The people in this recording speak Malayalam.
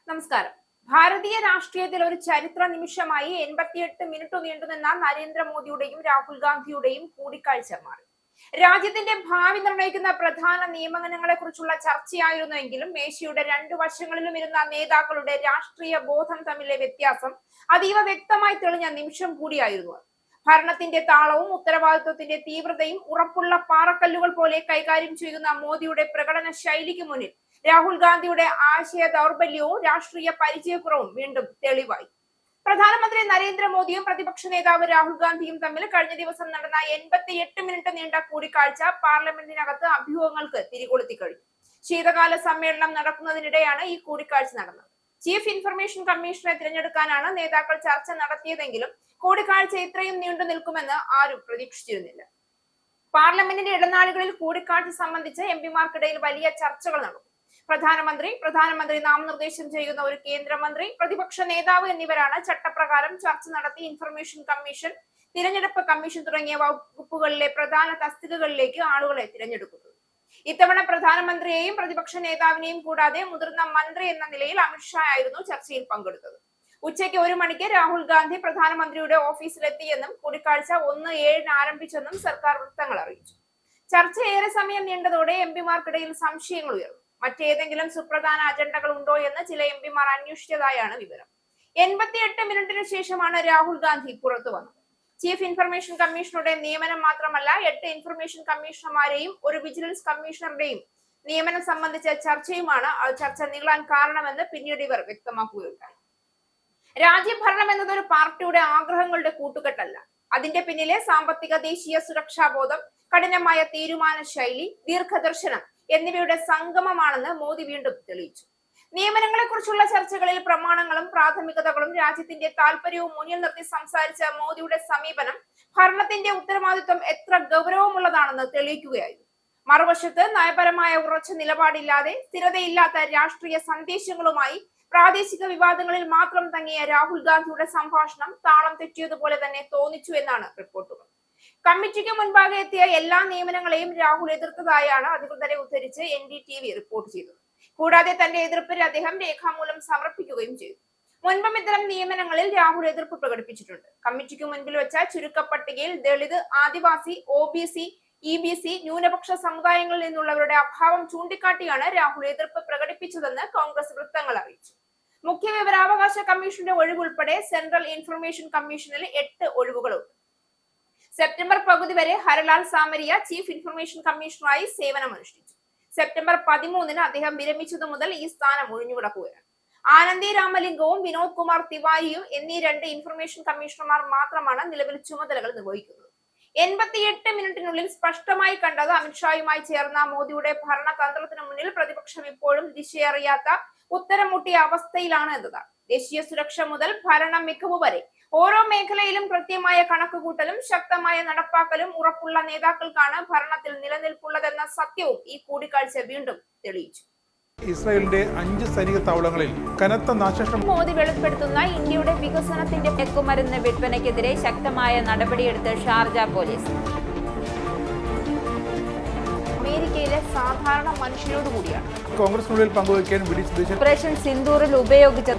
നമസ്കാരം. ഭാരതീയ രാഷ്ട്രീയത്തിൽ ഒരു ചരിത്ര നിമിഷമായി 88 മിനിറ്റ് നീണ്ടുനിന്ന നരേന്ദ്രമോദിയുടെയും രാഹുൽ ഗാന്ധിയുടെയും കൂടിക്കാഴ്ച മാറി. രാജ്യത്തിന്റെ ഭാവി നിർണ്ണയിക്കുന്ന പ്രധാന നിയമനങ്ങളെ കുറിച്ചുള്ള ചർച്ചയായിരുന്നുവെങ്കിലും മേശയുടെ രണ്ടു വശങ്ങളിലും ഇരുന്ന നേതാക്കളുടെ രാഷ്ട്രീയ ബോധം തമ്മിലെ വ്യത്യാസം അതീവ വ്യക്തമായി തെളിഞ്ഞ നിമിഷം കൂടിയായിരുന്നു. ഭരണത്തിന്റെ താളവും ഉത്തരവാദിത്വത്തിന്റെ തീവ്രതയും ഉറപ്പുള്ള പാറക്കല്ലുകൾ പോലെ കൈകാര്യം ചെയ്യുന്ന മോദിയുടെ പ്രകടന ശൈലിക്ക് മുന്നിൽ രാഹുൽ ഗാന്ധിയുടെ ആശയ ദൗർബല്യവും രാഷ്ട്രീയ പരിചയക്കുറവും വീണ്ടും തെളിവായി. പ്രധാനമന്ത്രി നരേന്ദ്രമോദിയും പ്രതിപക്ഷ നേതാവ് രാഹുൽ ഗാന്ധിയും തമ്മിൽ കഴിഞ്ഞ ദിവസം നടന്ന 88 മിനിറ്റ് നീണ്ട കൂടിക്കാഴ്ച പാർലമെന്റിനകത്ത് അഭ്യൂഹങ്ങൾക്ക് തിരികൊളുത്തി കഴിഞ്ഞു. ശീതകാല സമ്മേളനം നടക്കുന്നതിനിടെയാണ് ഈ കൂടിക്കാഴ്ച നടന്നത്. ചീഫ് ഇൻഫർമേഷൻ കമ്മീഷണറെ തിരഞ്ഞെടുക്കാനാണ് നേതാക്കൾ ചർച്ച നടത്തിയതെങ്കിലും കൂടിക്കാഴ്ച ഇത്രയും നീണ്ടു നിൽക്കുമെന്ന് ആരും പ്രതീക്ഷിച്ചിരുന്നില്ല. പാർലമെന്റിന്റെ ഇടനാഴികളിൽ കൂടിക്കാഴ്ച സംബന്ധിച്ച് എംപിമാർക്കിടയിൽ വലിയ ചർച്ചകൾ നടന്നു. പ്രധാനമന്ത്രി നാമനിർദ്ദേശം ചെയ്യുന്ന ഒരു കേന്ദ്രമന്ത്രി, പ്രതിപക്ഷ നേതാവ് എന്നിവരാണ് ചട്ടപ്രകാരം ചർച്ച നടത്തി ഇൻഫർമേഷൻ കമ്മീഷൻ, തിരഞ്ഞെടുപ്പ് കമ്മീഷൻ തുടങ്ങിയ വകുപ്പുകളിലെ പ്രധാന തസ്തികകളിലേക്ക് ആളുകളെ തിരഞ്ഞെടുക്കുന്നത്. ഇത്തവണ പ്രധാനമന്ത്രിയെയും പ്രതിപക്ഷ നേതാവിനെയും കൂടാതെ മുതിർന്ന മന്ത്രി എന്ന നിലയിൽ അമിത്ഷാ ആയിരുന്നു ചർച്ചയിൽ പങ്കെടുത്തത്. ഉച്ചയ്ക്ക് 1 മണിക്ക് രാഹുൽ ഗാന്ധി പ്രധാനമന്ത്രിയുടെ ഓഫീസിലെത്തിയെന്നും കൂടിക്കാഴ്ച 1:07 ആരംഭിച്ചെന്നും സർക്കാർ വൃത്തങ്ങൾ അറിയിച്ചു. ചർച്ച ഏറെ സമയം നീണ്ടതോടെ എംപിമാർക്കിടയിൽ സംശയങ്ങൾ ഉയർന്നു. മറ്റേതെങ്കിലും സുപ്രധാന അജണ്ടകൾ ഉണ്ടോ എന്ന് ചില എംപിമാർ അന്വേഷിച്ചതായാണ് വിവരം. 88 മിനിറ്റിന് ശേഷമാണ് രാഹുൽ ഗാന്ധി പുറത്തു വന്നത്. ചീഫ് ഇൻഫർമേഷൻ കമ്മീഷണറുടെ നിയമനം മാത്രമല്ല 8 ഇൻഫർമേഷൻ കമ്മീഷണർമാരെയും ഒരു വിജിലൻസ് കമ്മീഷണറുടെയും നിയമനം സംബന്ധിച്ച ചർച്ചയുമാണ് ചർച്ച നീളാൻ കാരണമെന്ന് പിന്നീട് ഇവർ വ്യക്തമാക്കുകയുണ്ടായി. രാജ്യഭരണം എന്നത് ഒരു പാർട്ടിയുടെ ആഗ്രഹങ്ങളുടെ കൂട്ടുകെട്ടല്ല. അതിന്റെ പിന്നിലെ സാമ്പത്തിക ദേശീയ സുരക്ഷാബോധം, കഠിനമായ തീരുമാന ശൈലി, ദീർഘദർശനം എന്നിവയുടെ സംഗമമാണെന്ന് മോദി വീണ്ടും തെളിയിച്ചു. നിയമനങ്ങളെ കുറിച്ചുള്ള ചർച്ചകളിൽ പ്രമാണങ്ങളും പ്രാഥമികതകളും രാജ്യത്തിന്റെ താല്പര്യവും മുന്നിൽ നിർത്തി സംസാരിച്ച മോദിയുടെ സമീപനം ഭരണത്തിന്റെ ഉത്തരവാദിത്വം എത്ര ഗൗരവമുള്ളതാണെന്ന് തെളിയിക്കുകയായിരുന്നു. മറുവശത്ത് നയപരമായ ഉറച്ച നിലപാടില്ലാതെ സ്ഥിരതയില്ലാത്ത രാഷ്ട്രീയ സന്ദേശങ്ങളുമായി പ്രാദേശിക വിവാദങ്ങളിൽ മാത്രം തങ്ങിയ രാഹുൽ ഗാന്ധിയുടെ സംഭാഷണം താളം തെറ്റിയതുപോലെ തന്നെ തോന്നിച്ചു എന്നാണ് റിപ്പോർട്ടുകൾ. കമ്മിറ്റിക്ക് മുൻപാകെ എത്തിയ എല്ലാ നിയമനങ്ങളെയും രാഹുൽ എതിർത്തതായാണ് അധികൃതരെ ഉദ്ധരിച്ച് NDTV റിപ്പോർട്ട് ചെയ്തത്. കൂടാതെ തന്റെ എതിർപ്പിൽ അദ്ദേഹം രേഖാമൂലം സമർപ്പിക്കുകയും ചെയ്തു. മുൻപും ഇത്തരം നിയമനങ്ങളിൽ രാഹുൽ എതിർപ്പ് പ്രകടിപ്പിച്ചിട്ടുണ്ട്. കമ്മിറ്റിക്ക് മുൻപിൽ വെച്ച ചുരുക്കപ്പട്ടികയിൽ ദളിത്, ആദിവാസി, OBC, EBC, ന്യൂനപക്ഷ സമുദായങ്ങളിൽ നിന്നുള്ളവരുടെ അഭാവം ചൂണ്ടിക്കാട്ടിയാണ് രാഹുൽ എതിർപ്പ് പ്രകടിപ്പിച്ചതെന്ന് കോൺഗ്രസ് വൃത്തങ്ങൾ അറിയിച്ചു. മുഖ്യ വിവരാവകാശ കമ്മീഷന്റെ ഒഴിവുൾപ്പെടെ സെൻട്രൽ ഇൻഫർമേഷൻ കമ്മീഷനിൽ 8 ഒഴിവുകളുണ്ട്. സെപ്റ്റംബർ പകുതി വരെ ഹരലാൽ സാമരിയ ചീഫ് ഇൻഫർമേഷൻ കമ്മീഷണറായി സേവനമനുഷ്ഠിച്ചു. സെപ്റ്റംബർ 13-ന് അദ്ദേഹം വിരമിച്ചതു മുതൽ ഈ സ്ഥാനം ഒഴിഞ്ഞുകിടക്കുകയാണ്. ആനന്ദി രാമലിംഗവും വിനോദ് കുമാർ തിവാരിയും എന്നീ 2 ഇൻഫർമേഷൻ കമ്മീഷണർമാർ മാത്രമാണ് നിലവിൽ ചുമതലകൾ നിർവഹിക്കുന്നത്. 88 മിനിറ്റിനുള്ളിൽ സ്പഷ്ടമായി കണ്ടത് അമിത്ഷായുമായി ചേർന്ന മോദിയുടെ ഭരണതന്ത്രത്തിന് മുന്നിൽ പ്രതിപക്ഷം ഇപ്പോഴും ദിശയറിയാത്ത, ഉത്തരം മുട്ടിയ അവസ്ഥയിലാണ് എന്നതാണ്. ദേശീയ സുരക്ഷ മുതൽ ഭരണ മികവ് വരെ ഓരോ മേഖലയിലും കൃത്യമായ കണക്കുകൂട്ടലും ശക്തമായ നടപ്പാക്കലും ഉറപ്പുള്ള നേതാക്കൾക്കാണ് ഭരണത്തിൽ നിലനിൽപ്പുള്ളതെന്ന സത്യവും ഈ കൂടിക്കാഴ്ച വീണ്ടും തെളിയിച്ചു. ഇസ്രായേലിന്റെ 5 സൈനിക താവളങ്ങളിൽ കനത്ത നാശനഷ്ടം. മോദി വെളിപ്പെടുത്തുന്ന ഇന്ത്യയുടെ വികസനത്തിന്റെ മയക്കുമരുന്ന് വിൽപ്പനയ്ക്കെതിരെ ശക്തമായ നടപടിയെടുത്ത് ഷാർജ പോലീസ്. അമേരിക്കയിലെ സാധാരണ മനുഷ്യരോട് കൂടിയാണ് കോൺഗ്രസിനുള്ളിൽ പങ്കുവയ്ക്കാൻ ഓപ്പറേഷൻ സിന്ദൂറിൽ ഉപയോഗിച്ച